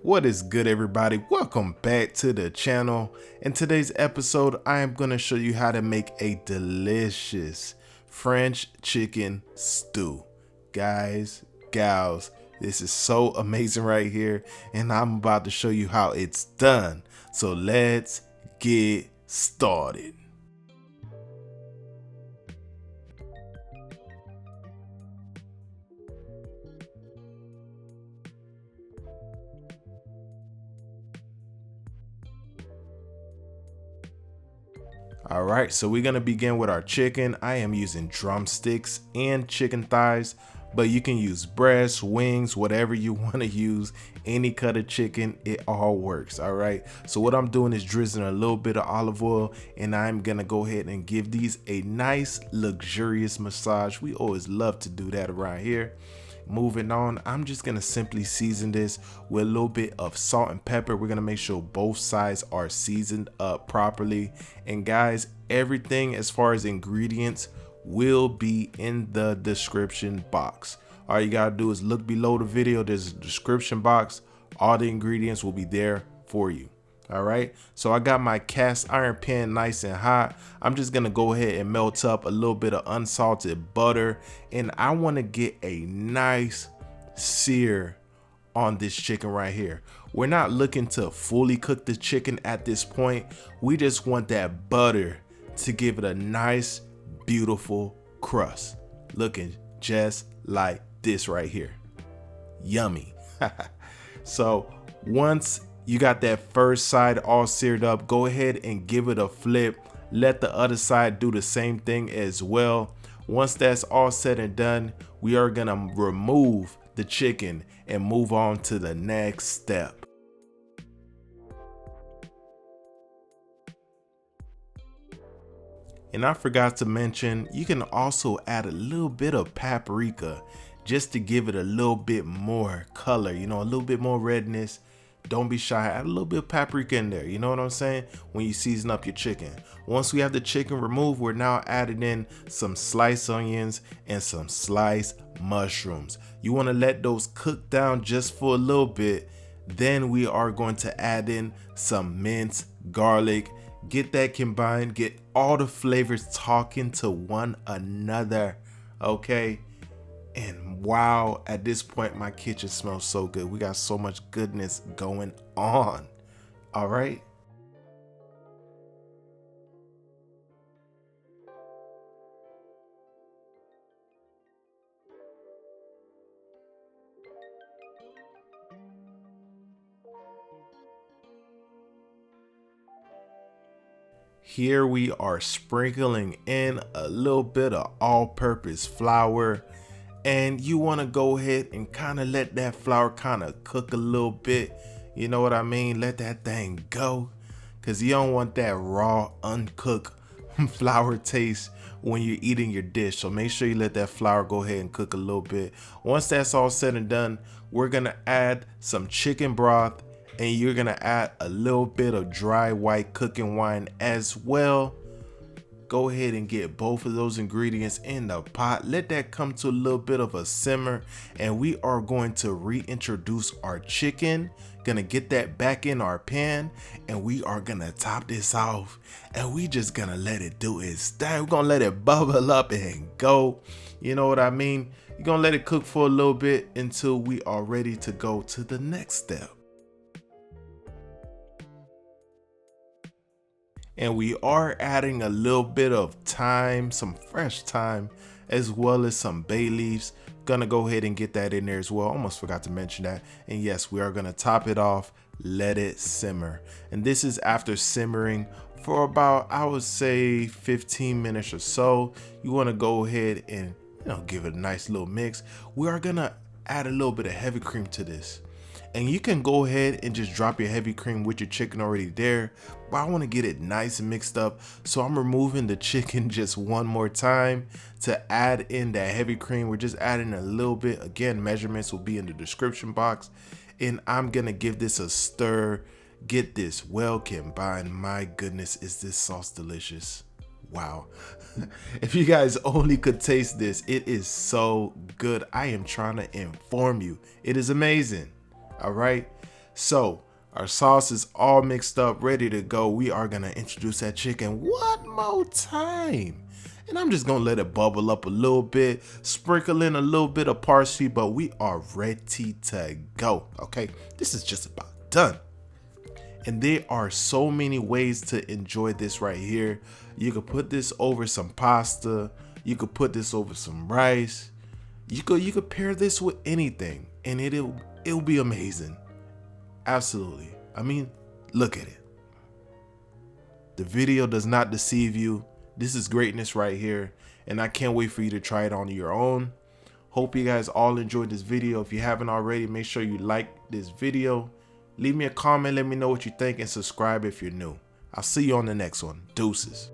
What is good, everybody? Welcome back to the channel. In today's episode, I am going to show you how to make a delicious French chicken stew. Guys, gals, this is so amazing right here, and I'm about to show you how it's done. So let's get started. Alright, so we're going to begin with our chicken. I am using drumsticks and chicken thighs, but you can use breasts, wings, whatever you want to use. Any cut of chicken, it all works. Alright, so what I'm doing is drizzling a little bit of olive oil, and I'm going to go ahead and give these a nice luxurious massage. We always love to do that around here. Moving on, I'm just gonna simply season this with a little bit of salt and pepper. We're gonna make sure both sides are seasoned up properly. And guys, everything as far as ingredients will be in the description box. All you gotta do is look below the video. There's a description box. All the ingredients will be there for you. All right, so I got my cast iron pan nice and hot. I'm just gonna go ahead and melt up a little bit of unsalted butter, and I want to get a nice sear on this chicken right here. We're not looking to fully cook the chicken at this point. We just want that butter to give it a nice, beautiful crust, looking just like this right here. Yummy. So once you got that first side all seared up, go ahead and give it a flip. Let the other side do the same thing as well. Once that's all said and done, we are gonna remove the chicken and move on to the next step. And I forgot to mention, you can also add a little bit of paprika just to give it a little bit more color, you know, a little bit more redness. Don't be shy, add a little bit of paprika in there, you know what I'm saying, when you season up your chicken. Once we have the chicken removed, we're now adding in some sliced onions and some sliced mushrooms. You want to let those cook down just for a little bit. Then we are going to add in some minced garlic. Get that combined, get all the flavors talking to one another, okay? And wow, at this point, my kitchen smells so good. We got so much goodness going on. All right. Here we are sprinkling in a little bit of all-purpose flour. And you want to go ahead and kind of let that flour kind of cook a little bit. You know what I mean? Let that thing go, because you don't want that raw, uncooked flour taste when you're eating your dish. So make sure you let that flour go ahead and cook a little bit. Once that's all said and done, we're going to add some chicken broth, and you're going to add a little bit of dry white cooking wine as well. Go ahead and get both of those ingredients in the pot. Let that come to a little bit of a simmer, and we are going to reintroduce our chicken. Gonna get that back in our pan, and we are gonna top this off, and we just gonna let it do its thing. We're gonna let it bubble up and go. You know what I mean? You're gonna let it cook for a little bit until we are ready to go to the next step. And we are adding a little bit of thyme, some fresh thyme, as well as some bay leaves. Gonna go ahead and get that in there as well. Almost forgot to mention that. And yes, we are gonna top it off, let it simmer. And this is after simmering for about, I would say, 15 minutes or so. You wanna go ahead and, give it a nice little mix. We are gonna add a little bit of heavy cream to this. And you can go ahead and just drop your heavy cream with your chicken already there, but I want to get it nice and mixed up, so I'm removing the chicken just one more time to add in that heavy cream. We're just adding a little bit. Again, measurements will be in the description box, and I'm gonna give this a stir. Get this well combined. My goodness, is this sauce delicious? Wow. If you guys only could taste this, it is so good. I am trying to inform you, it is amazing. All right, So our sauce is all mixed up, ready to go. We are gonna introduce that chicken one more time. And I'm just gonna let it bubble up a little bit, sprinkle in a little bit of parsley, but we are ready to go, okay? This is just about done. And there are so many ways to enjoy this right here. You could put this over some pasta. You could put this over some rice. You could pair this with anything, and it'll be amazing. Absolutely. I mean, look at it. The video does not deceive you. This is greatness right here, and I can't wait for you to try it on your own. Hope you guys all enjoyed this video. If you haven't already, make sure you like this video. Leave me a comment, let me know what you think, and subscribe if you're new. I'll see you on the next one. Deuces.